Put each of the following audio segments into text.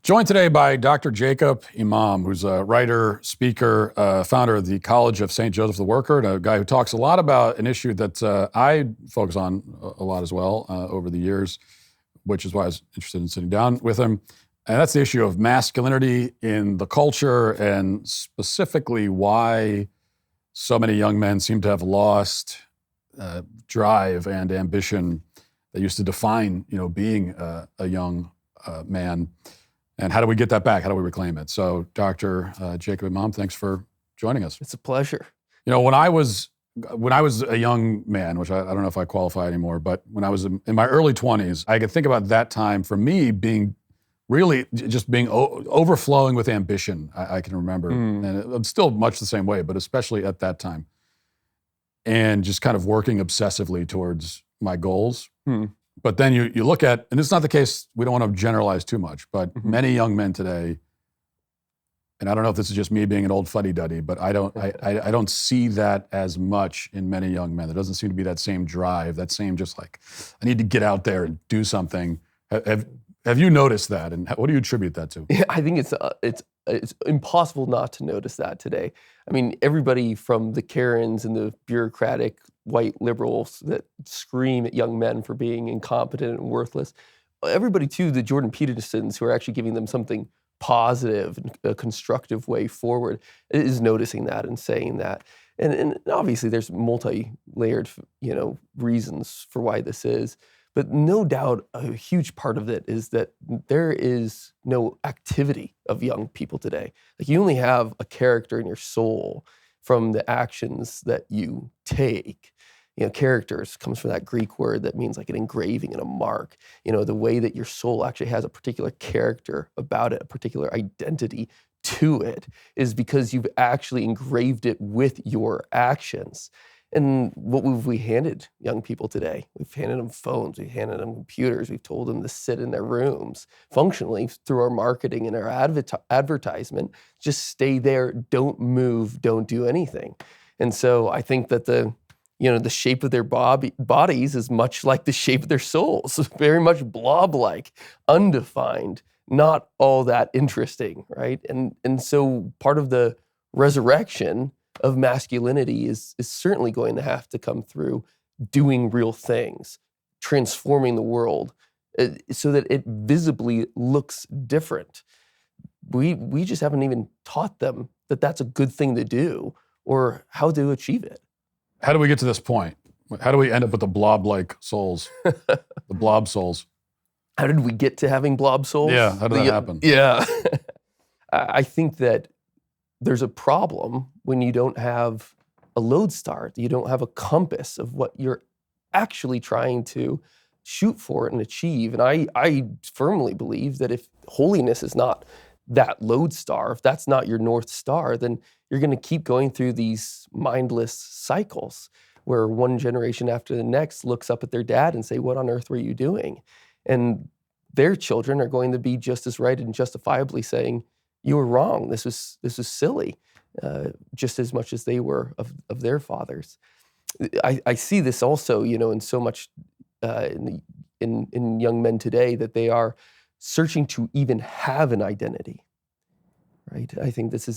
Joined today by Dr. Jacob Imam, who's a writer, speaker, founder of the College of St. Joseph the Worker, and a guy who talks a lot about an issue that I focus on a lot as well over the years, which is why I was interested in sitting down with him. And that's the issue of masculinity in the culture, and specifically why so many young men seem to have lost drive and ambition that used to define, being a young man. And how do we get that back? How do we reclaim it? So, Dr. Jacob Imam, thanks for joining us. It's a pleasure. When I was a young man, which I don't know if I qualify anymore, but when I was in my early 20s, I could think about that time for me being really just being overflowing with ambition. I can remember, and I'm still much the same way, but especially at that time, and just kind of working obsessively towards my goals. But then you look at, and it's not the case, we don't want to generalize too much, but many young men today, and I don't know if this is just me being an old fuddy-duddy, but I don't see that as much in many young men. There doesn't seem to be that same drive, that same just like, I need to get out there and do something. Have you noticed that, and what do you attribute that to? Yeah, I think it's impossible not to notice that today. I mean, everybody from the Karens and the bureaucratic white liberals that scream at young men for being incompetent and worthless, everybody to the Jordan Petersons who are actually giving them something positive, a constructive way forward, is noticing that and saying that. And obviously there's multi-layered, reasons for why this is. But no doubt a huge part of it is that there is no activity of young people today. Like, you only have a character in your soul from the actions that you take. Characters comes from that Greek word that means like an engraving and a mark. The way that your soul actually has a particular character about it, a particular identity to it, is because you've actually engraved it with your actions. And what have we handed young people today? We've handed them phones, we've handed them computers, we've told them to sit in their rooms, functionally through our marketing and our advertisement, just stay there, don't move, don't do anything. And so I think that the shape of their bodies is much like the shape of their souls, very much blob-like, undefined, not all that interesting, right? And so part of the resurrection of masculinity is certainly going to have to come through doing real things, transforming the world so that it visibly looks different. We just haven't even taught them that that's a good thing to do or how to achieve it. How do we get to this point? How do we end up with the blob-like souls, the blob souls? How did we get to having blob souls? Yeah, how did that happen? Yeah. I think that there's a problem when you don't have a lodestar, you don't have a compass of what you're actually trying to shoot for and achieve. And I firmly believe that if holiness is not that lodestar, if that's not your North Star, then you're going to keep going through these mindless cycles where one generation after the next looks up at their dad and say, what on earth were you doing? And their children are going to be just as right and justifiably saying, you were wrong, this was silly, just as much as they were of their fathers. I see this also, in so much in young men today, that they are searching to even have an identity. Right? I think this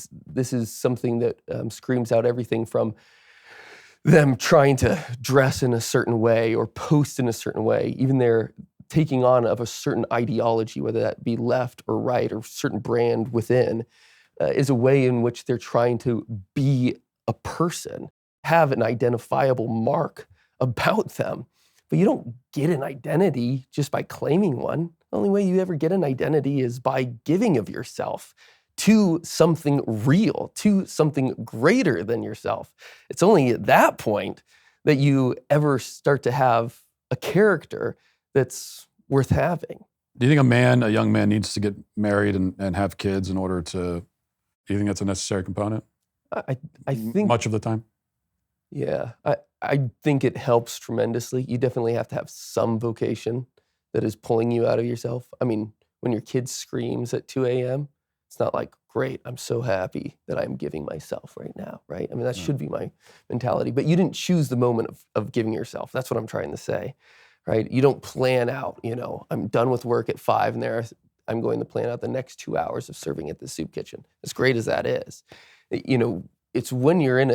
is something that screams out everything from them trying to dress in a certain way or post in a certain way, even their taking on of a certain ideology, whether that be left or right or certain brand within, is a way in which they're trying to be a person, have an identifiable mark about them. But you don't get an identity just by claiming one. The only way you ever get an identity is by giving of yourself to something real, to something greater than yourself. It's only at that point that you ever start to have a character that's worth having. Do you think a young man needs to get married and have kids in order to, do you think that's a necessary component? I think much of the time? Yeah, I think it helps tremendously. You definitely have to have some vocation that is pulling you out of yourself. I mean, when your kid screams at 2 a.m., it's not like, great, I'm so happy that I'm giving myself right now, right? I mean, that should be my mentality. But you didn't choose the moment of giving yourself. That's what I'm trying to say, right? You don't plan out, I'm done with work at 5 and I'm going to plan out the next 2 hours of serving at the soup kitchen. As great as that is, it's when you're in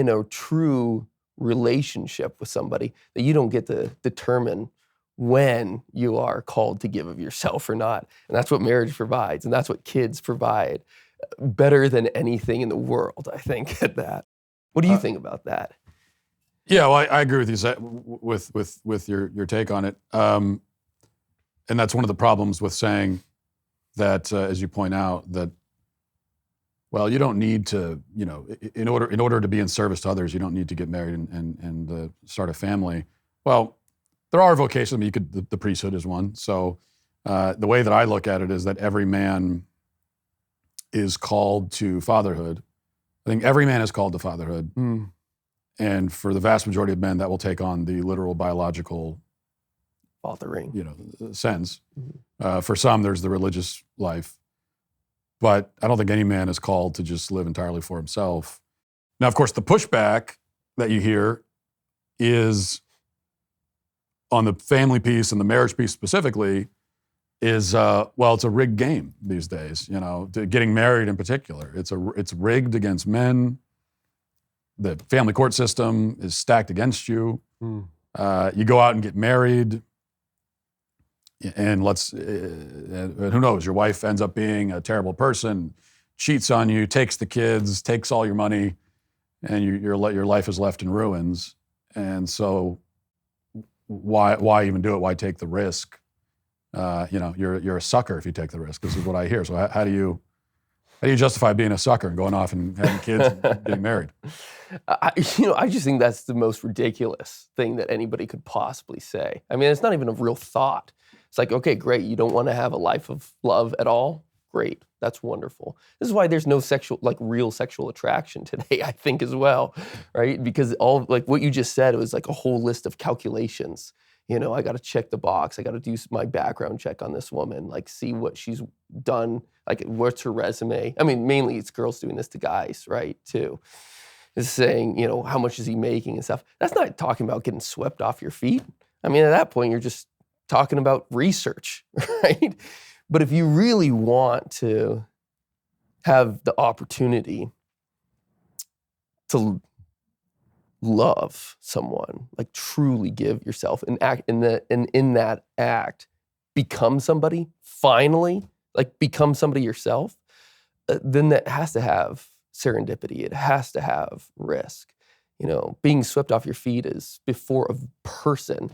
a true relationship with somebody that you don't get to determine when you are called to give of yourself or not. And that's what marriage provides, and that's what kids provide better than anything in the world, I think, at that. What do you think about that? Yeah, well, I agree with you with your take on it. And that's one of the problems with saying that, as you point out, that, well, you don't need to, in order to be in service to others, you don't need to get married and start a family. Well, there are vocations. I mean, the priesthood is one. So the way that I look at it is that every man is called to fatherhood. I think every man is called to fatherhood. Mm. And for the vast majority of men, that will take on the literal biological fathering, sense. Mm-hmm. For some, there's the religious life. But I don't think any man is called to just live entirely for himself. Now, of course, the pushback that you hear is on the family piece and the marriage piece specifically is, it's a rigged game these days, getting married in particular. It's rigged against men. The family court system is stacked against you. Mm. You go out and get married, and who knows, your wife ends up being a terrible person, cheats on you, takes the kids, takes all your money, and your life is left in ruins. And so why even do it? Why take the risk? You're a sucker if you take the risk. This is what I hear. So how do you justify being a sucker and going off and having kids and getting married? I just think that's the most ridiculous thing that anybody could possibly say. I mean, it's not even a real thought. It's like, okay, great. You don't want to have a life of love at all? Great. That's wonderful. This is why there's no real sexual attraction today, I think, as well, right? Because what you just said, it was like a whole list of calculations. I got to check the box. I got to do my background check on this woman, see what she's done, what's her resume. I mean, mainly it's girls doing this to guys, right, too. It's saying, how much is he making and stuff. That's not talking about getting swept off your feet. I mean, at that point, you're just talking about research, right? But if you really want to have the opportunity to love someone, truly give yourself and act in that act, become somebody, finally, become somebody yourself, then that has to have serendipity. It has to have risk. Being swept off your feet is before a person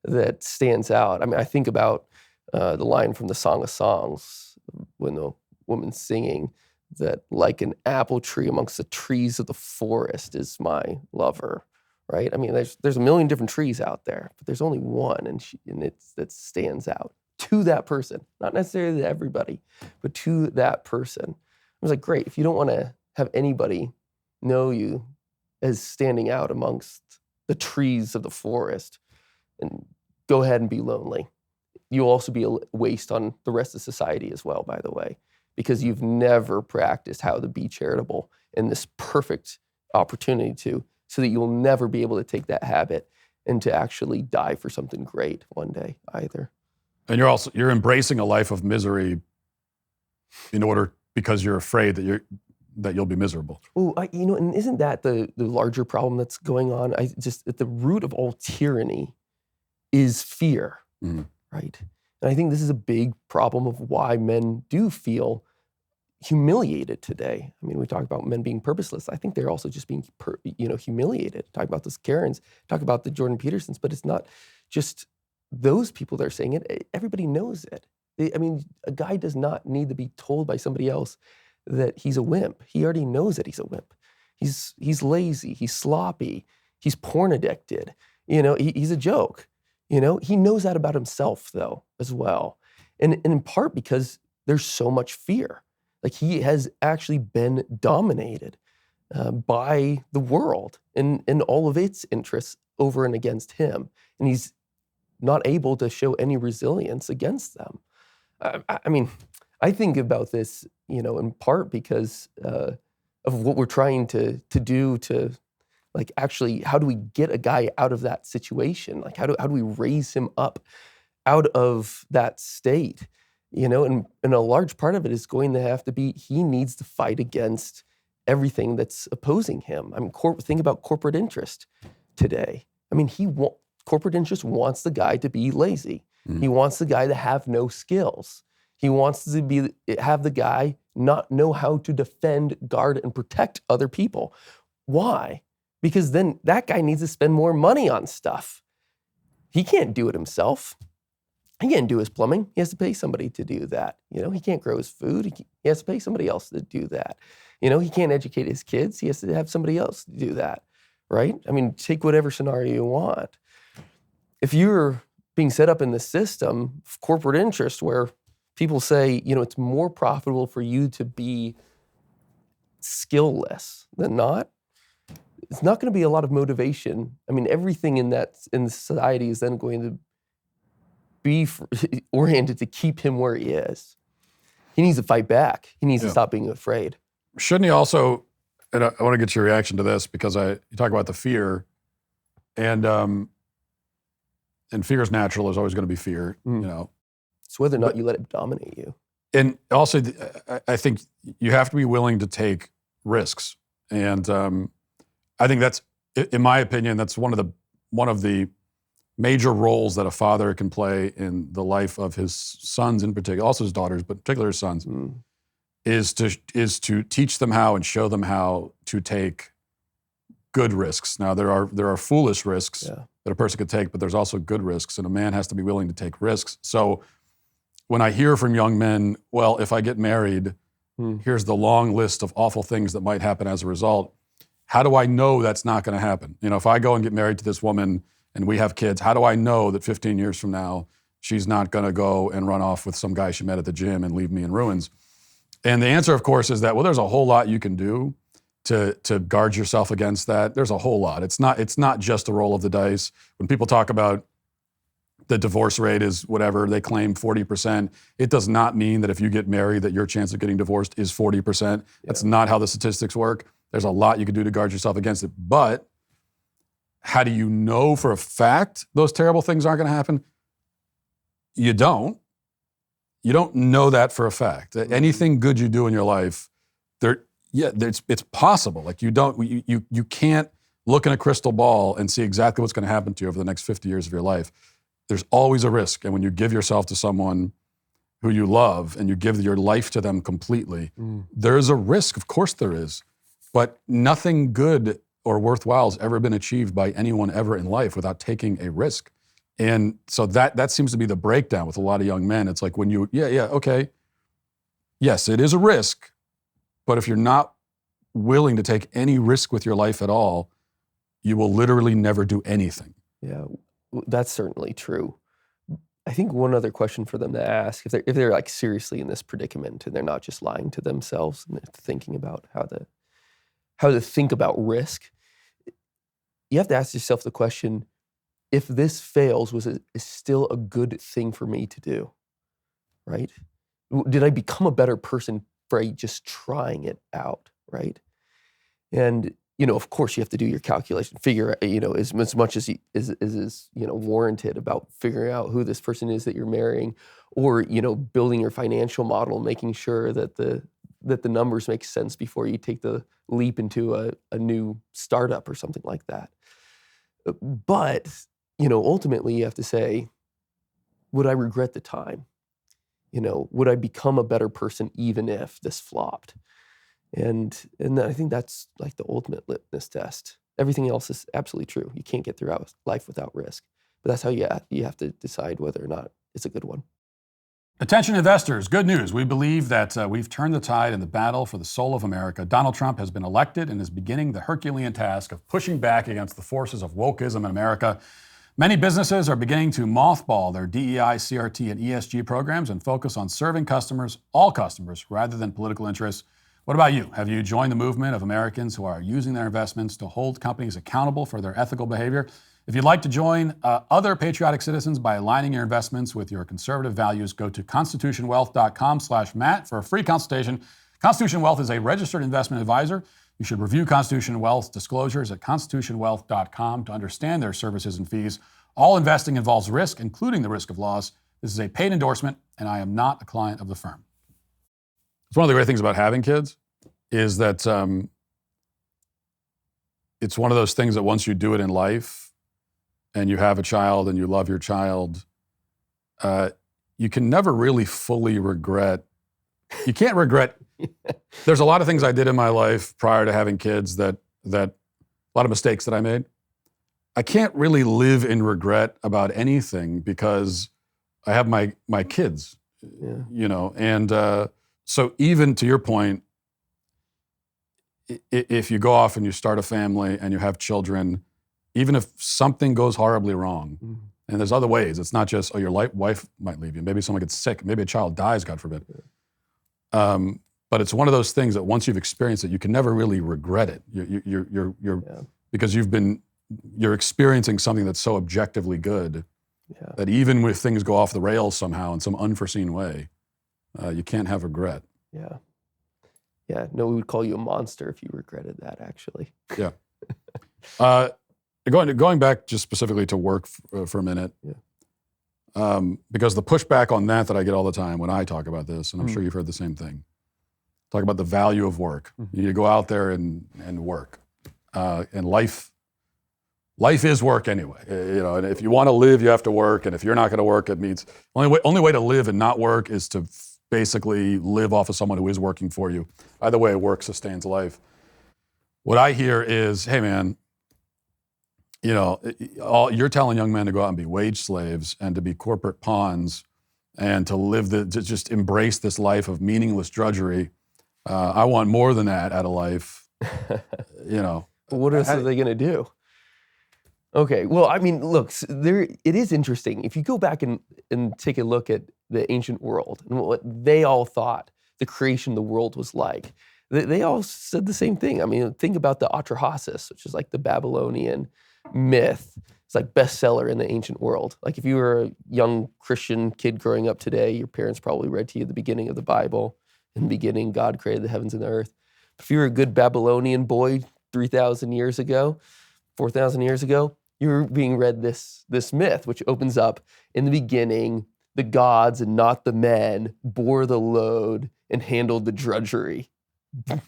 that stands out. I mean, I think about the line from the Song of Songs when the woman's singing that like an apple tree amongst the trees of the forest is my lover, right? I mean, there's a million different trees out there, but there's only one, and that stands out to that person, not necessarily to everybody, but to that person. I was like, great, if you don't want to have anybody know you as standing out amongst the trees of the forest, and go ahead and be lonely. You'll also be a waste on the rest of society as well, by the way, because you've never practiced how to be charitable in this perfect opportunity so that you'll never be able to take that habit and to actually die for something great one day either. And you're embracing a life of misery because you're afraid that you'll be miserable. Oh, and isn't that the larger problem that's going on? At the root of all tyranny is fear, right? And I think this is a big problem of why men do feel humiliated today. I mean, we talk about men being purposeless. I think they're also just being, humiliated. Talk about this Karens, talk about the Jordan Petersons, but it's not just those people that are saying it. Everybody knows it. A guy does not need to be told by somebody else that he's a wimp. He already knows that he's a wimp. He's lazy. He's sloppy. He's porn addicted. He's a joke. He knows that about himself, though, as well. And in part because there's so much fear. He has actually been dominated by the world and all of its interests over and against him. And he's not able to show any resilience against them. I think about this, in part because of what we're trying to do to, actually, how do we get a guy out of that situation? How do we raise him up out of that state? And a large part of it is going to have to be he needs to fight against everything that's opposing him. I mean, think about corporate interest today. I mean, corporate interest wants the guy to be lazy. He wants the guy to have no skills. He wants to have the guy not know how to defend, guard, and protect other people. Why? Because then that guy needs to spend more money on stuff. He can't do it himself. He can't do his plumbing. He has to pay somebody to do that. He can't grow his food. He has to pay somebody else to do that. He can't educate his kids. He has to have somebody else to do that, right? I mean, take whatever scenario you want. If you're being set up in the system of corporate interest where people say, it's more profitable for you to be skillless than not, it's not going to be a lot of motivation. I mean, everything in society is then going to be oriented to keep him where he is. He needs to fight back. He needs to stop being afraid. Shouldn't he also, and I want to get your reaction to this because you talk about the fear, and fear is natural. There's always going to be fear, It's whether or not you let it dominate you. And also, I think you have to be willing to take risks. And I think that's, in my opinion, that's one of the major roles that a father can play in the life of his sons in particular, also his daughters, but particularly his sons, is to teach them how and show them how to take good risks. Now, there are foolish risks that a person could take, but there's also good risks, and a man has to be willing to take risks. So when I hear from young men, well, if I get married, here's the long list of awful things that might happen as a result. How do I know that's not going to happen? If I go and get married to this woman and we have kids, how do I know that 15 years from now, she's not going to go and run off with some guy she met at the gym and leave me in ruins? And the answer, of course, is that, well, there's a whole lot you can do to guard yourself against that. There's a whole lot. It's not just a roll of the dice. When people talk about the divorce rate is whatever, they claim 40%. It does not mean that if you get married that your chance of getting divorced is 40%. That's not how the statistics work. There's a lot you can do to guard yourself against it. But how do you know for a fact those terrible things aren't going to happen? You don't. You don't know that for a fact. Anything good you do in your life, it's possible. Like you can't look in a crystal ball and see exactly what's going to happen to you over the next 50 years of your life. There's always a risk. And when you give yourself to someone who you love and you give your life to them completely, there's a risk. Of course there is. But nothing good or worthwhile has ever been achieved by anyone ever in life without taking a risk. And so that seems to be the breakdown with a lot of young men. It's like when okay. Yes, it is a risk. But if you're not willing to take any risk with your life at all, you will literally never do anything. Yeah. That's certainly true. I think one other question for them to ask, if they're like seriously in this predicament and they're not just lying to themselves and they're thinking about how to think about risk, you have to ask yourself the question, if this fails, is still a good thing for me to do, right? Did I become a better person by just trying it out, right? And of course, you have to do your calculation, figure as much as is warranted about figuring out who this person is that you're marrying, or building your financial model, making sure that the numbers make sense before you take the leap into a new startup or something like that. But ultimately, you have to say, would I regret the time? Would I become a better person even if this flopped? And I think that's like the ultimate litmus test. Everything else is absolutely true. You can't get through life without risk. But that's how you have to decide whether or not it's a good one. Attention investors, good news. We believe that we've turned the tide in the battle for the soul of America. Donald Trump has been elected and is beginning the Herculean task of pushing back against the forces of wokeism in America. Many businesses are beginning to mothball their DEI, CRT, and ESG programs and focus on serving customers, all customers, rather than political interests. What about you? Have you joined the movement of Americans who are using their investments to hold companies accountable for their ethical behavior? If you'd like to join other patriotic citizens by aligning your investments with your conservative values, go to constitutionwealth.com/Matt for a free consultation. Constitution Wealth is a registered investment advisor. You should review Constitution Wealth's disclosures at constitutionwealth.com to understand their services and fees. All investing involves risk, including the risk of loss. This is a paid endorsement, and I am not a client of the firm. It's one of the great things about having kids is that it's one of those things that once you do it in life and you have a child and you love your child, you can never really fully regret. You can't regret. There's a lot of things I did in my life prior to having kids that a lot of mistakes that I made. I can't really live in regret about anything because I have my kids, you know, and so even to your point, if you go off and you start a family and you have children, even if something goes horribly wrong, and there's other ways, it's not just, oh, your wife might leave you, maybe someone gets sick, maybe a child dies, God forbid. But it's one of those things that once you've experienced it, you can never really regret it. You're because you're experiencing something that's so objectively good that even if things go off the rails somehow in some unforeseen way, you can't have regret. Yeah. Yeah. No, we would call you a monster if you regretted that, actually. Yeah. Going back just specifically to work for a minute, because the pushback on that I get all the time when I talk about this, and I'm sure you've heard the same thing, talk about the value of work. You need to go out there and work. And life is work anyway. You know, and if you want to live, you have to work. And if you're not going to work, it means only way to live and not work is to basically live off of someone who is working for you. Either way, work sustains life. What I hear is, hey man, you know, you're telling young men to go out and be wage slaves and to be corporate pawns and to just embrace this life of meaningless drudgery. I want more than that out of life. You know. What else are they going to do? Okay, well, I mean, look, it is interesting. If you go back and take a look at the ancient world and what they all thought the creation of the world was like, they all said the same thing. I mean, think about the Atrahasis, which is like the Babylonian myth. It's like bestseller in the ancient world. Like if you were a young Christian kid growing up today, your parents probably read to you the beginning of the Bible. In the beginning, God created the heavens and the earth. If you were a good Babylonian boy 3,000 years ago, 4,000 years ago, you're being read this myth, which opens up, in the beginning, the gods and not the men bore the load and handled the drudgery.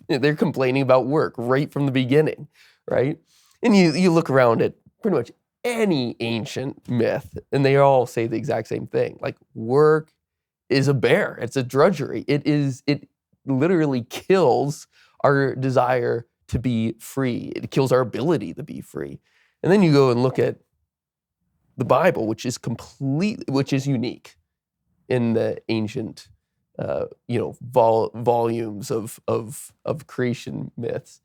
They're complaining about work right from the beginning, right? And you look around at pretty much any ancient myth, and they all say the exact same thing. Like, work is a bear. It's a drudgery. It literally kills our desire to be free. It kills our ability to be free. And then you go and look at the Bible, which is unique in the ancient, volumes of creation myths.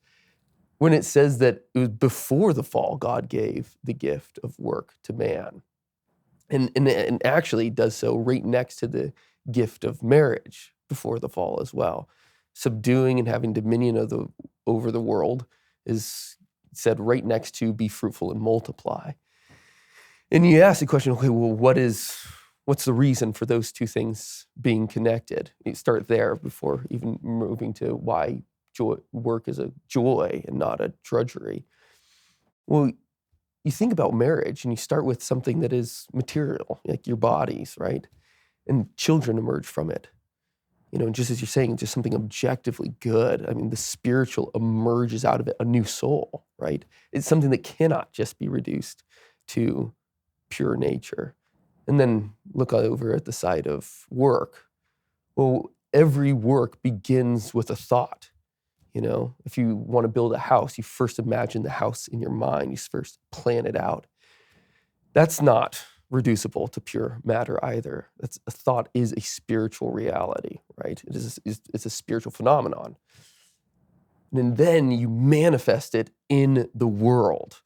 When it says that it was before the fall, God gave the gift of work to man, and actually does so right next to the gift of marriage before the fall as well. Subduing and having dominion over the world is said right next to be fruitful and multiply. And you ask the question, okay, well, what's the reason for those two things being connected? You start there before even moving to why work is a joy and not a drudgery. Well, you think about marriage and you start with something that is material, like your bodies, right? And children emerge from it. You know, just as you're saying, just something objectively good. I mean, the spiritual emerges out of it, a new soul, right? It's something that cannot just be reduced to pure nature. And then look over at the side of work. Well, every work begins with a thought. You know, if you want to build a house, you first imagine the house in your mind. You first plan it out. That's not reducible to pure matter either. A thought is a spiritual reality, right? It's a spiritual phenomenon. And then you manifest it in the world.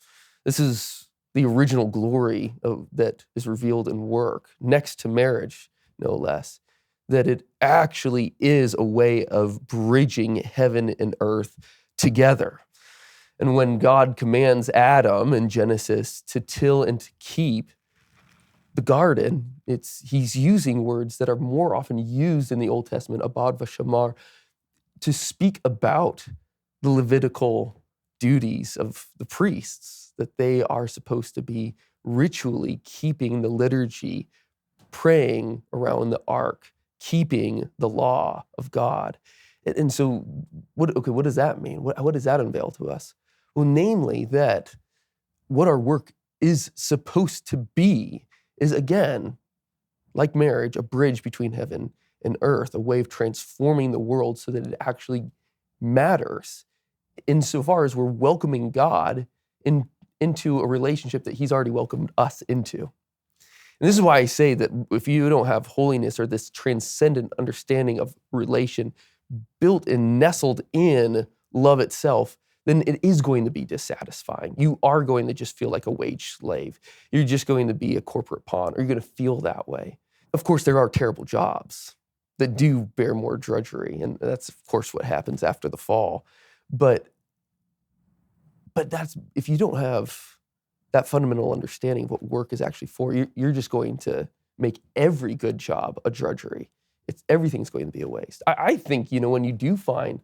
This is the original glory that is revealed in work, next to marriage, no less, that it actually is a way of bridging heaven and earth together. And when God commands Adam in Genesis to till and to keep the garden, he's using words that are more often used in the Old Testament, abad v'shamar, to speak about the Levitical duties of the priests, that they are supposed to be ritually keeping the liturgy praying around the ark, keeping the law of God. And so, what does that mean? What does that unveil to us? Well, namely that what our work is supposed to be is, again, like marriage, a bridge between heaven and earth, a way of transforming the world so that it actually matters insofar as we're welcoming God into a relationship that he's already welcomed us into. And this is why I say that if you don't have holiness or this transcendent understanding of relation built and nestled in love itself, then it is going to be dissatisfying. You are going to just feel like a wage slave. You're just going to be a corporate pawn, or you're going to feel that way. Of course, there are terrible jobs that do bear more drudgery, and that's, of course, what happens after the fall. But that's, if you don't have that fundamental understanding of what work is actually for, you're just going to make every good job a drudgery. Everything's going to be a waste. I think, when you do find,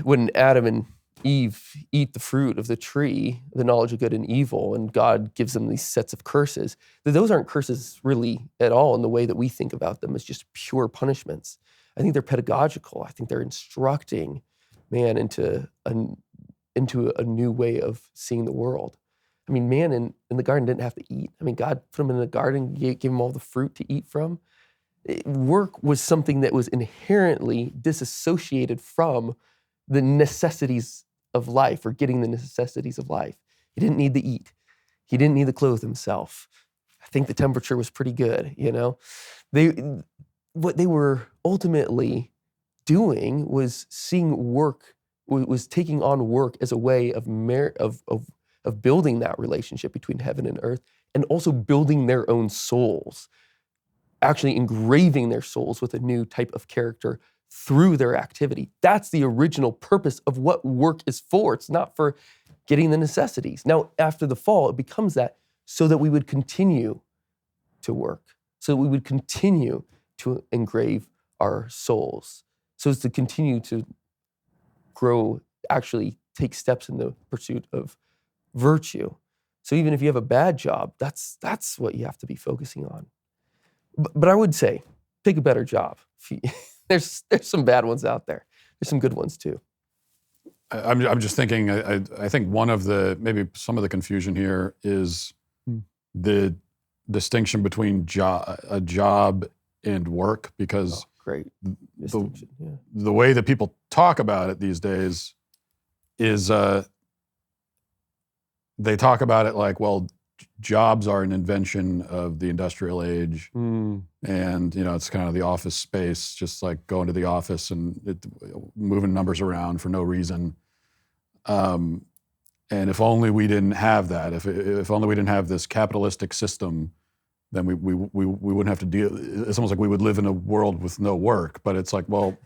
when Adam and Eve eat the fruit of the tree, the knowledge of good and evil, and God gives them these sets of curses, that those aren't curses really at all in the way that we think about them as just pure punishments. I think they're pedagogical. I think they're instructing man into a new way of seeing the world. I mean, man in the garden didn't have to eat. I mean, God put him in the garden, gave him all the fruit to eat from. Work was something that was inherently disassociated from the necessities of life, or getting the necessities of life. He didn't need to eat. He didn't need to clothe himself. I think the temperature was pretty good, What they were ultimately doing was seeing work, was taking on work as a way of building that relationship between heaven and earth, and also building their own souls, actually engraving their souls with a new type of character through their activity. That's the original purpose of what work is for. It's not for getting the necessities. Now, after the fall, it becomes that so that we would continue to work, so that we would continue to engrave our souls, so as to continue to grow, actually take steps in the pursuit of virtue. So even if you have a bad job, that's what you have to be focusing on. But I would say, pick a better job. There's some bad ones out there. There's some good ones too. I'm just thinking, I think maybe some of the confusion here is the distinction between a job and work, because great distinction. The way that people talk about it these days is they talk about it like, well, jobs are an invention of the industrial age, and it's kind of the office space, just like going to the office and moving numbers around for no reason. And if only we didn't have that, if only we didn't have this capitalistic system, then we wouldn't have to deal. It's almost like we would live in a world with no work. But it's like, well,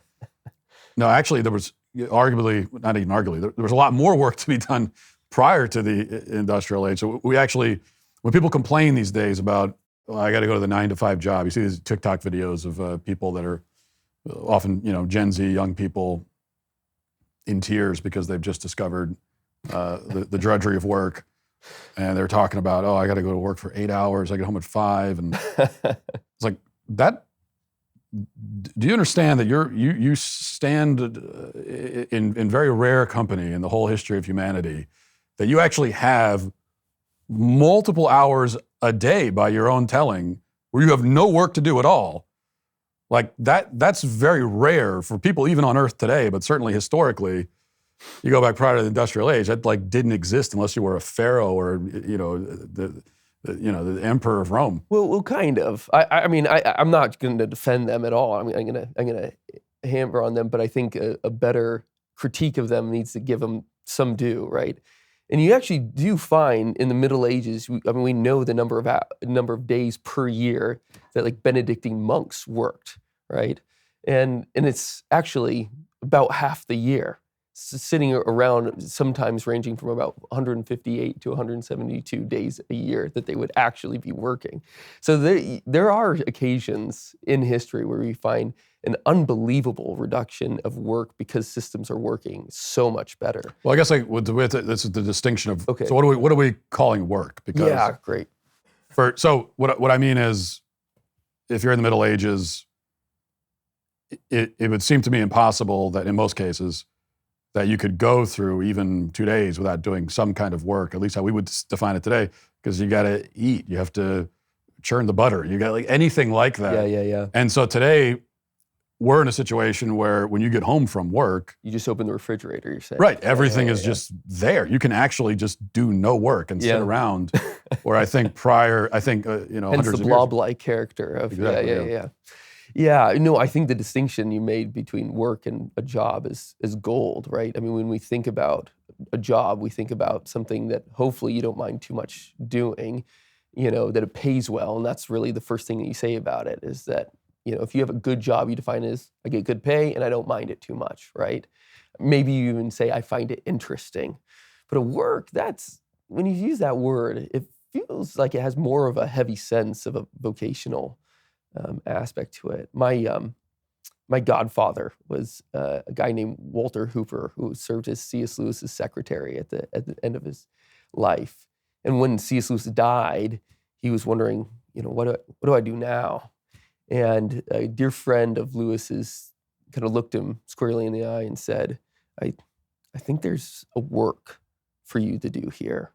no, actually, there was not even arguably, there was a lot more work to be done prior to the industrial age. So we actually, when people complain these days about, I got to go to the 9-to-5 job, you see these TikTok videos of people that are often, Gen Z young people in tears because they've just discovered the drudgery of work. And they're talking about, I got to go to work for 8 hours. I get home at 5. And it's like, that, do you understand that you stand in very rare company in the whole history of humanity, that you actually have multiple hours a day by your own telling where you have no work to do at all? Like that's very rare for people even on Earth today, but certainly historically. You go back prior to the industrial age, that didn't exist unless you were a pharaoh or the emperor of Rome. Well, kind of. I'm not going to defend them at all. I'm going to hammer on them, but I think a better critique of them needs to give them some due, right? And you actually do find in the Middle Ages, we know the number of days per year that Benedictine monks worked, right? And it's actually about half the year, sitting around, sometimes ranging from about 158 to 172 days a year that they would actually be working. So there are occasions in history where we find an unbelievable reduction of work because systems are working so much better. Well, I guess this is the distinction of, okay. So what are we calling work? Because yeah, great. So what I mean is, if you're in the Middle Ages, it would seem to me impossible that in most cases that you could go through even 2 days without doing some kind of work, at least how we would define it today, because you got to eat, you have to churn the butter, you got like anything like that. Yeah. And so today we're in a situation where when you get home from work, You just open the refrigerator, you're saying. right, everything is just there. You can actually just do no work and sit around. Where I think Hence hundreds the of years. blob-like character of, Exactly, yeah. Yeah, no, I think the distinction you made between work and a job is gold, right? I mean, when we think about a job, we think about something that hopefully you don't mind too much doing, that it pays well. And that's really the first thing that you say about it is that, if you have a good job, you define it as I get good pay and I don't mind it too much, right? Maybe you even say I find it interesting. But a work, when you use that word, it feels like it has more of a heavy sense of a vocational aspect to it. My godfather was a guy named Walter Hooper, who served as C.S. Lewis's secretary at the end of his life. And when C.S. Lewis died, he was wondering, what do I do now? And a dear friend of Lewis's kind of looked him squarely in the eye and said, I think there's a work for you to do here.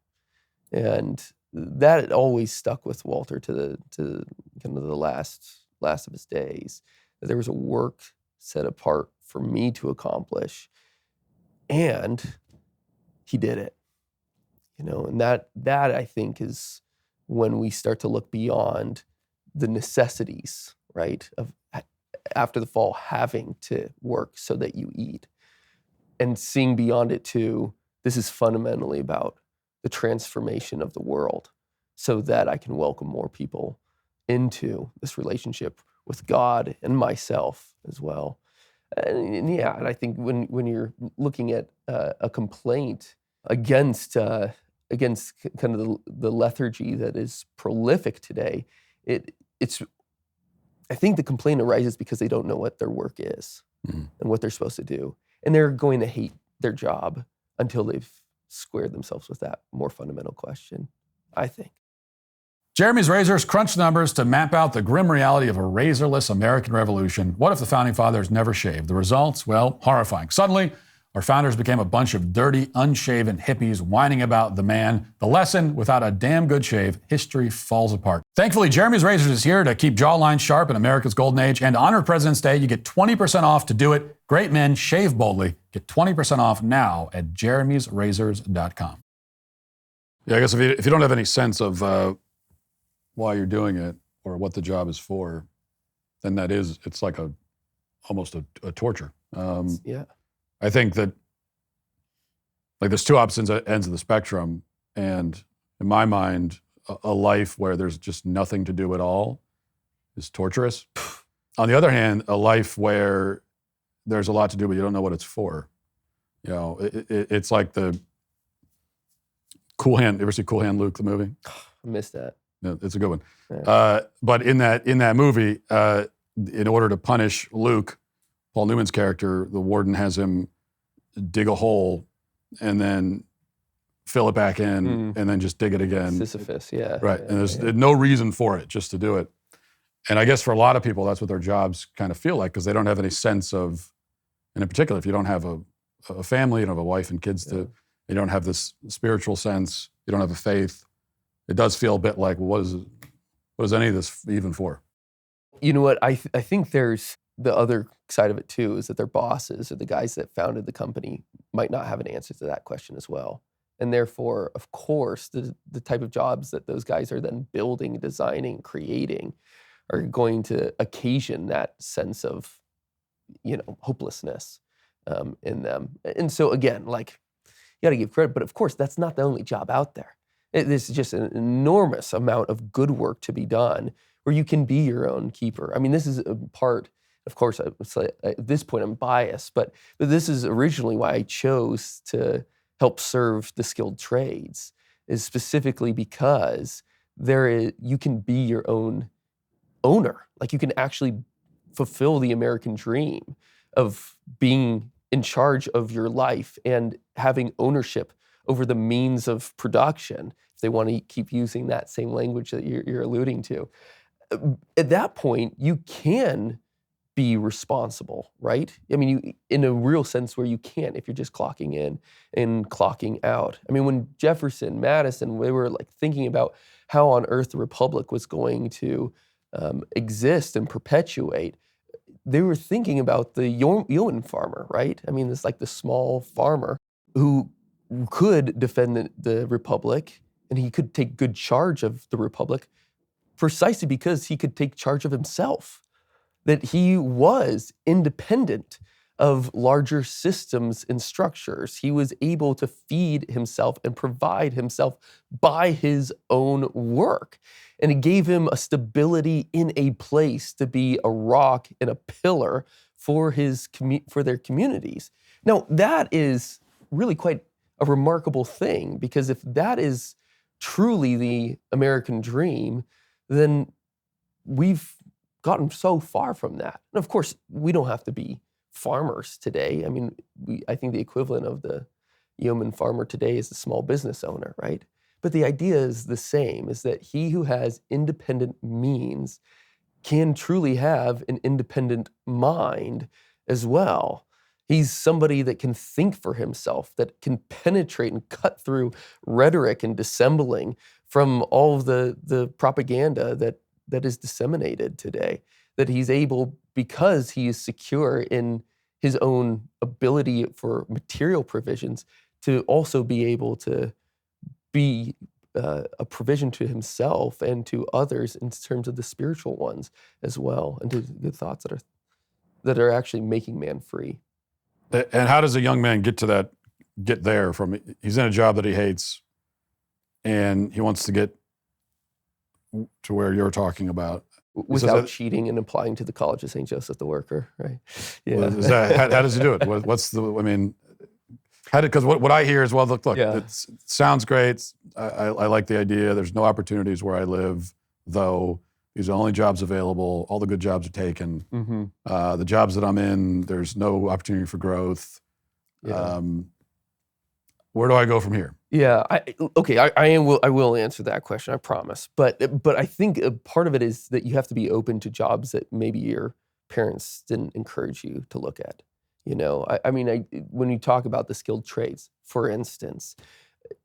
And that always stuck with Walter to kind of the last of his days. That there was a work set apart for me to accomplish, and he did it. And that I think is when we start to look beyond the necessities, right, of after the fall having to work so that you eat, and seeing beyond it to this is fundamentally about the transformation of the world so that I can welcome more people into this relationship with God and myself as well. And I think when you're looking at a complaint against kind of the lethargy that is prolific today, I think the complaint arises because they don't know what their work is and what they're supposed to do. And they're going to hate their job until they've squared themselves with that more fundamental question, I think. Jeremy's Razors crunch numbers to map out the grim reality of a razorless American Revolution. What if the Founding Fathers never shaved? The results? Well, horrifying. Suddenly, our founders became a bunch of dirty, unshaven hippies whining about the man. The lesson, without a damn good shave, history falls apart. Thankfully, Jeremy's Razors is here to keep jawlines sharp in America's golden age. And to honor President's Day, you get 20% off to do it. Great men shave boldly. Get 20% off now at jeremysrazors.com. Yeah, I guess if you don't have any sense of why you're doing it or what the job is for, then it's like almost a torture. I think that there's two opposite ends of the spectrum, and in my mind, a life where there's just nothing to do at all is torturous. On the other hand, a life where there's a lot to do but you don't know what it's for, it's like the Cool Hand. You ever see Cool Hand Luke, the movie? I missed that. Yeah, it's a good one. Yeah. But in that movie, in order to punish Luke, Paul Newman's character, the warden has him dig a hole and then fill it back in and then just dig it again. Sisyphus, yeah. Right, Yeah, and there's no reason for it, just to do it. And I guess for a lot of people, that's what their jobs kind of feel like, because they don't have any sense of, and in particular, if you don't have a family, you don't have a wife and kids, you don't have this spiritual sense, you don't have a faith, it does feel a bit like, well, what is any of this even for? You know what, I think there's the other side of it too, is that their bosses or the guys that founded the company might not have an answer to that question as well. And therefore, of course, the type of jobs that those guys are then building, designing, creating are going to occasion that sense of, hopelessness in them. And so again, you got to give credit, but of course, that's not the only job out there. There's just an enormous amount of good work to be done where you can be your own keeper. I mean, this is a part. Of course, at this point, I'm biased, but this is originally why I chose to help serve the skilled trades, is specifically because you can be your own owner. You can actually fulfill the American dream of being in charge of your life and having ownership over the means of production, if they want to keep using that same language that you're alluding to. At that point, you can be responsible, right? I mean, you, in a real sense where you can't if you're just clocking in and clocking out. I mean, when Jefferson, Madison, they were like thinking about how on earth the Republic was going to exist and perpetuate, they were thinking about the yeoman farmer, right? I mean, it's like the small farmer who could defend the Republic, and he could take good charge of the Republic precisely because he could take charge of himself, that he was independent of larger systems and structures. He was able to feed himself and provide himself by his own work. And it gave him a stability in a place to be a rock and a pillar for their communities. Now, that is really quite a remarkable thing, because if that is truly the American dream, then we've gotten so far from that. And of course, we don't have to be farmers today. I mean, I think the equivalent of the yeoman farmer today is the small business owner, right? But the idea is the same, is that he who has independent means can truly have an independent mind as well. He's somebody that can think for himself, that can penetrate and cut through rhetoric and dissembling from all of the propaganda that is disseminated today, that he's able, because he is secure in his own ability for material provisions, to also be able to be a provision to himself and to others in terms of the spiritual ones as well, and to the thoughts that are actually making man free. And how does a young man get there from, he's in a job that he hates and he wants to get to where you're talking about? Without cheating and applying to the College of St. Joseph the Worker, right? Yeah. Well, how does he do it? Because what I hear is, well, look, Yeah. it sounds great. I like the idea. There's no opportunities where I live, though. These are the only jobs available. All the good jobs are taken. Mm-hmm. The jobs that I'm in, there's no opportunity for growth. Yeah. Where do I go from here? Yeah, I will answer that question, I promise. But I think a part of it is that you have to be open to jobs that maybe your parents didn't encourage you to look at. You know, I mean, when you talk about the skilled trades, for instance,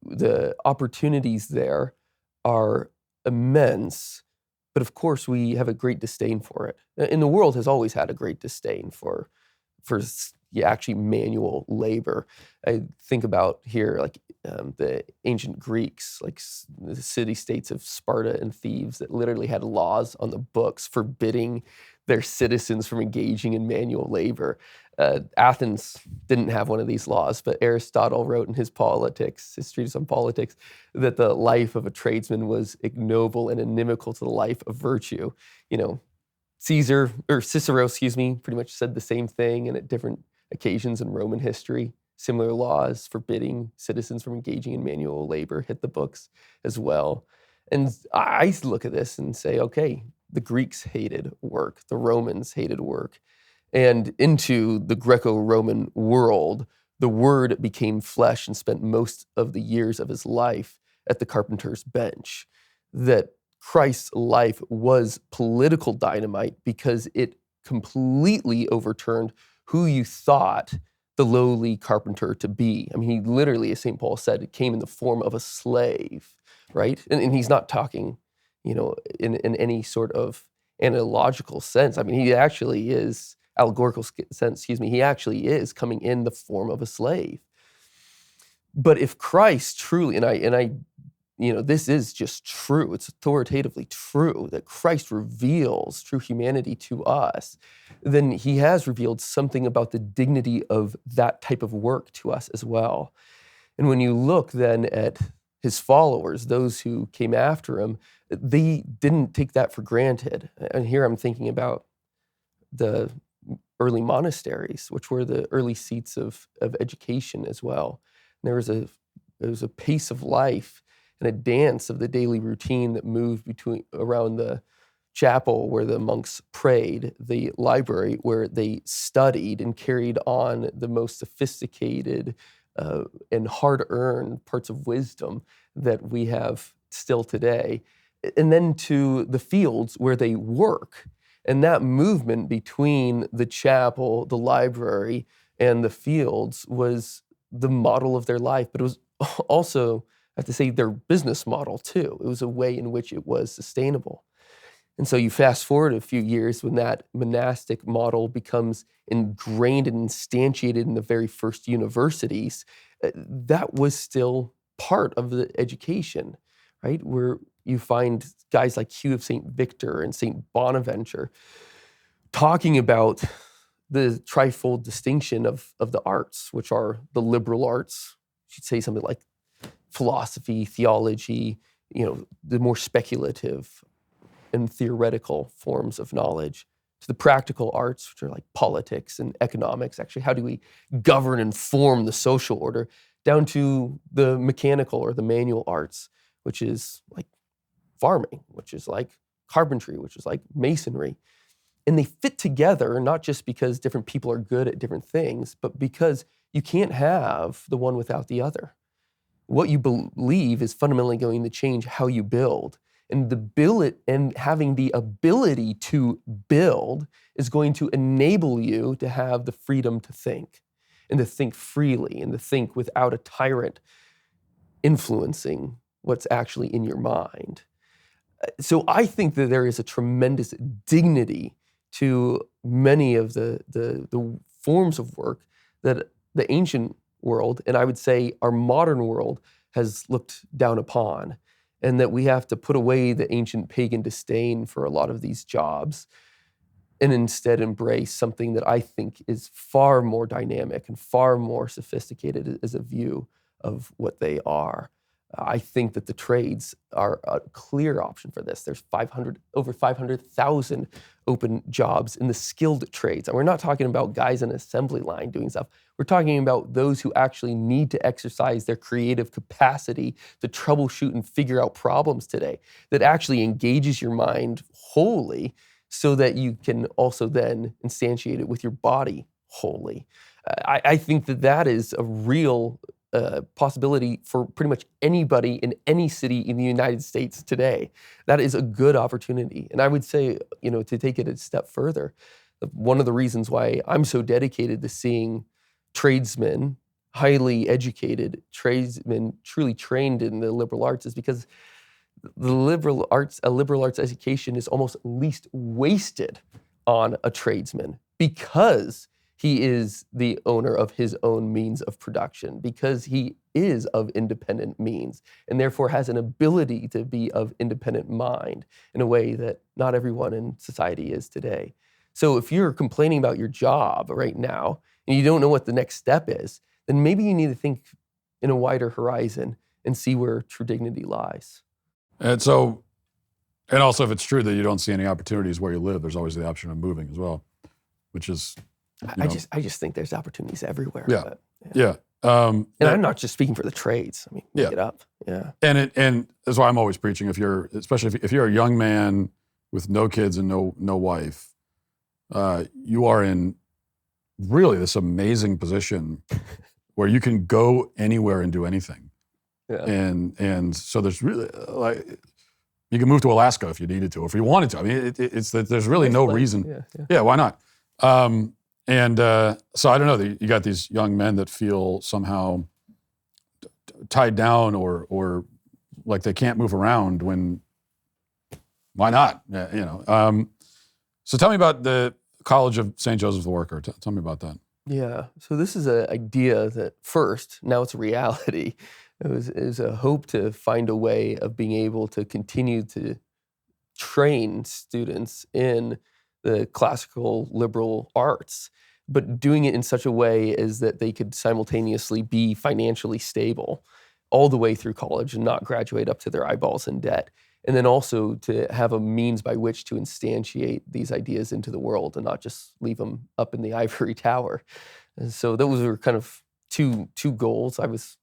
the opportunities there are immense. But of course, we have a great disdain for it. And the world has always had a great disdain for actually manual labor. I think about here, like the ancient Greeks, like the city-states of Sparta and Thebes, that literally had laws on the books forbidding their citizens from engaging in manual labor. Athens didn't have one of these laws, but Aristotle wrote in his treatise on politics, that the life of a tradesman was ignoble and inimical to the life of virtue. You know, Cicero, pretty much said the same thing, and at different occasions in Roman history, similar laws forbidding citizens from engaging in manual labor hit the books as well. And I look at this and say, okay, the Greeks hated work, the Romans hated work, and into the Greco-Roman world, the Word became flesh and spent most of the years of his life at the carpenter's bench. That Christ's life was political dynamite because it completely overturned who you thought the lowly carpenter to be. I mean, he literally, as St. Paul said, it came in the form of a slave, right? And he's not talking, you know, in any sort of analogical sense. I mean, he actually is, allegorical sense, he actually is coming in the form of a slave. But if Christ truly, and I, you know, this is just true, it's authoritatively true, that Christ reveals true humanity to us, then he has revealed something about the dignity of that type of work to us as well. And when you look then at his followers, those who came after him, they didn't take that for granted. And here I'm thinking about the early monasteries, which were the early seats of education as well. And there was a pace of life and a dance of the daily routine that moved around the chapel where the monks prayed, the library where they studied and carried on the most sophisticated and hard-earned parts of wisdom that we have still today, and then to the fields where they work. And that movement between the chapel, the library, and the fields was the model of their life, but it was also, I have to say, their business model too. It was a way in which it was sustainable. And so you fast forward a few years when that monastic model becomes ingrained and instantiated in the very first universities, that was still part of the education, right? Where you find guys like Hugh of St. Victor and St. Bonaventure talking about the trifold distinction of the arts, which are the liberal arts. You should say something like philosophy, theology, the more speculative and theoretical forms of knowledge, to the practical arts, which are like politics and economics. Actually, how do we govern and form the social order? Down to the mechanical or the manual arts, which is like farming, which is like carpentry, which is like masonry. And they fit together, not just because different people are good at different things, but because you can't have the one without the other. What you believe is fundamentally going to change how you build. And having the ability to build is going to enable you to have the freedom to think, and to think freely, and to think without a tyrant influencing what's actually in your mind. So I think that there is a tremendous dignity to many of the forms of work that the ancient world, and I would say our modern world, has looked down upon. And that we have to put away the ancient pagan disdain for a lot of these jobs and instead embrace something that I think is far more dynamic and far more sophisticated as a view of what they are. I think that the trades are a clear option for this. There's over 500,000 open jobs in the skilled trades. And we're not talking about guys on an assembly line doing stuff. We're talking about those who actually need to exercise their creative capacity to troubleshoot and figure out problems today, that actually engages your mind wholly so that you can also then instantiate it with your body wholly. I think that is a real possibility for pretty much anybody in any city in the United States today. That is a good opportunity. And I would say, to take it a step further, one of the reasons why I'm so dedicated to seeing tradesmen, highly educated tradesmen, truly trained in the liberal arts, is because a liberal arts education is almost least wasted on a tradesman, because he is the owner of his own means of production, because he is of independent means, and therefore has an ability to be of independent mind in a way that not everyone in society is today. So if you're complaining about your job right now and you don't know what the next step is, then maybe you need to think in a wider horizon and see where true dignity lies. And so, and also if it's true that you don't see any opportunities where you live, there's always the option of moving as well, which is, I just think there's opportunities everywhere. Yeah. But, yeah. And I'm not just speaking for the trades. I mean, make it up. Yeah. And that's why I'm always preaching, especially if you're a young man with no kids and no wife, you are in really this amazing position where you can go anywhere and do anything. Yeah. And so there's really you can move to Alaska if you needed to, or if you wanted to. I mean, it's that there's really no reason. Yeah, why not? So I don't know, you got these young men that feel somehow tied down or like they can't move around why not? So tell me about the College of St. Joseph the Worker. Tell me about that. Yeah, so this is an idea that first, now it's a reality. It was a hope to find a way of being able to continue to train students in the classical liberal arts, but doing it in such a way as that they could simultaneously be financially stable all the way through college and not graduate up to their eyeballs in debt. And then also to have a means by which to instantiate these ideas into the world and not just leave them up in the ivory tower. And so those were kind of two goals. I was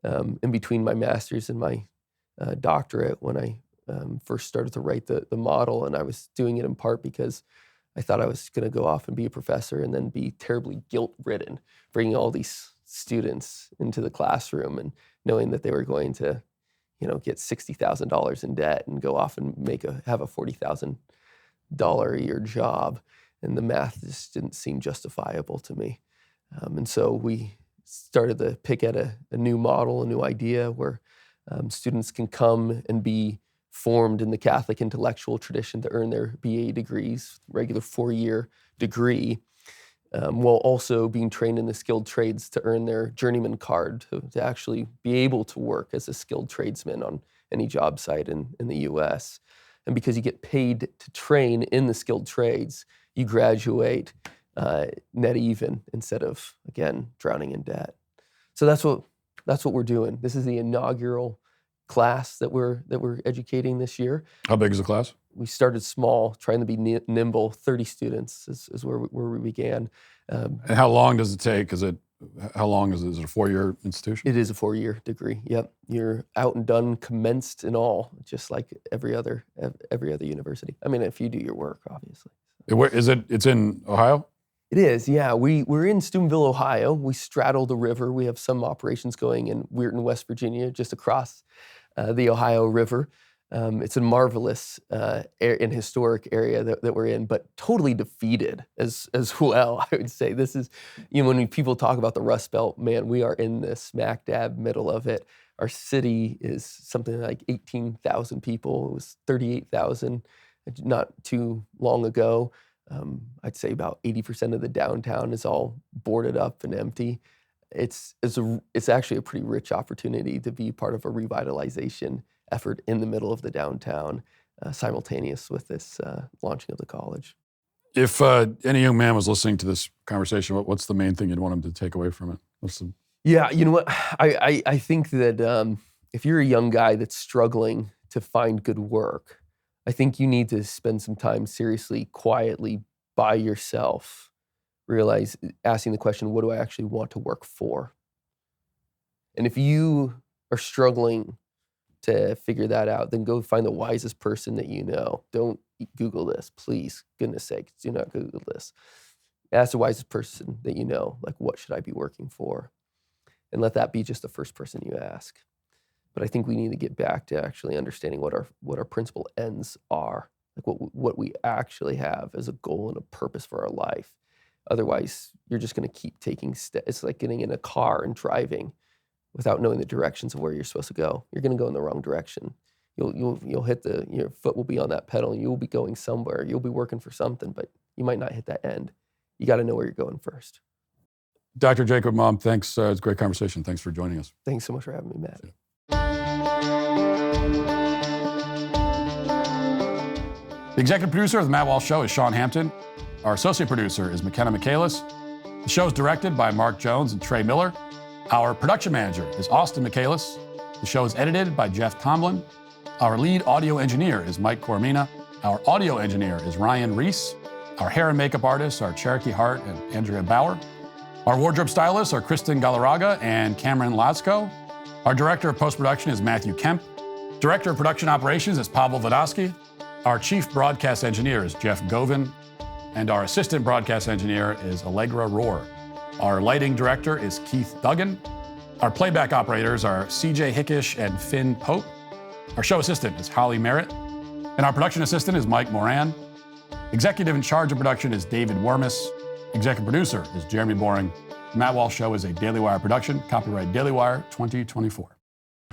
in between my master's and my doctorate when I first started to write the model, and I was doing it in part because I thought I was going to go off and be a professor and then be terribly guilt-ridden, bringing all these students into the classroom and knowing that they were going to, get $60,000 in debt and go off and have a $40,000 a year job. And the math just didn't seem justifiable to me. And so we started to pick at a new model, a new idea where students can come and be formed in the Catholic intellectual tradition to earn their BA degrees, regular 4-year degree, while also being trained in the skilled trades to earn their journeyman card to actually be able to work as a skilled tradesman on any job site in the U.S. And because you get paid to train in the skilled trades, you graduate net even instead of, again, drowning in debt. So that's what we're doing. This is the inaugural class that we're educating this year. How big is the class? We started small, trying to be nimble. 30 students is where we began. And how long does it take? How long is it? Is it a 4-year institution? It is a 4-year degree. Yep, you're out and done, commenced and all, just like every other university. I mean, if you do your work, obviously. Where is it? It's in Ohio? It is, yeah. We're in Steubenville, Ohio. We straddle the river. We have some operations going in Weirton, West Virginia, just across the Ohio River. It's a marvelous and historic area that we're in, but totally defeated as well, I would say. This is, when people talk about the Rust Belt, man, we are in the smack dab middle of it. Our city is something like 18,000 people. It was 38,000 not too long ago. I'd say about 80% of the downtown is all boarded up and empty. It's actually a pretty rich opportunity to be part of a revitalization effort in the middle of the downtown, simultaneous with this launching of the college. If any young man was listening to this conversation, what's the main thing you'd want him to take away from it? Yeah, you know what? I think that if you're a young guy that's struggling to find good work, I think you need to spend some time seriously, quietly by yourself, asking the question, what do I actually want to work for? And if you are struggling to figure that out, then go find the wisest person that you know. Don't Google this, please, goodness sake, do not Google this. Ask the wisest person that you know, like, what should I be working for? And let that be just the first person you ask. But I think we need to get back to actually understanding what our principal ends are, like what we actually have as a goal and a purpose for our life. Otherwise, you're just going to keep taking steps. It's like getting in a car and driving without knowing the directions of where you're supposed to go. You're going to go in the wrong direction. You'll hit your foot will be on that pedal. And you'll be going somewhere. You'll be working for something, but you might not hit that end. You got to know where you're going first. Dr. Jacob Imam, thanks. It's a great conversation. Thanks for joining us. Thanks so much for having me, Matt. Yeah. The executive producer of the Matt Walsh Show is Sean Hampton. Our associate producer is McKenna Michaelis. The show is directed by Mark Jones and Trey Miller. Our production manager is Austin Michaelis. The show is edited by Jeff Tomlin. Our lead audio engineer is Mike Coromina. Our audio engineer is Ryan Reese. Our hair and makeup artists are Cherokee Hart and Andrea Bauer. Our wardrobe stylists are Kristen Galarraga and Cameron Lasko. Our director of post-production is Matthew Kemp. Director of production operations is Pavel Vodosky. Our chief broadcast engineer is Jeff Govin. And our assistant broadcast engineer is Allegra Rohr. Our lighting director is Keith Duggan. Our playback operators are CJ Hickish and Finn Pope. Our show assistant is Holly Merritt. And our production assistant is Mike Moran. Executive in charge of production is David Wormus. Executive producer is Jeremy Boring. The Matt Walsh Show is a Daily Wire production. Copyright Daily Wire 2024.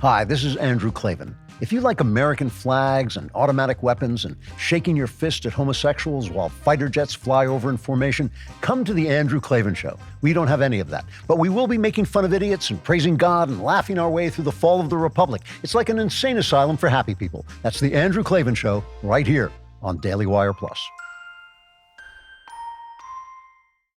Hi, this is Andrew Klavan. If you like American flags and automatic weapons and shaking your fist at homosexuals while fighter jets fly over in formation, come to the Andrew Klavan Show. We don't have any of that, but we will be making fun of idiots and praising God and laughing our way through the fall of the Republic. It's like an insane asylum for happy people. That's the Andrew Klavan Show right here on Daily Wire Plus.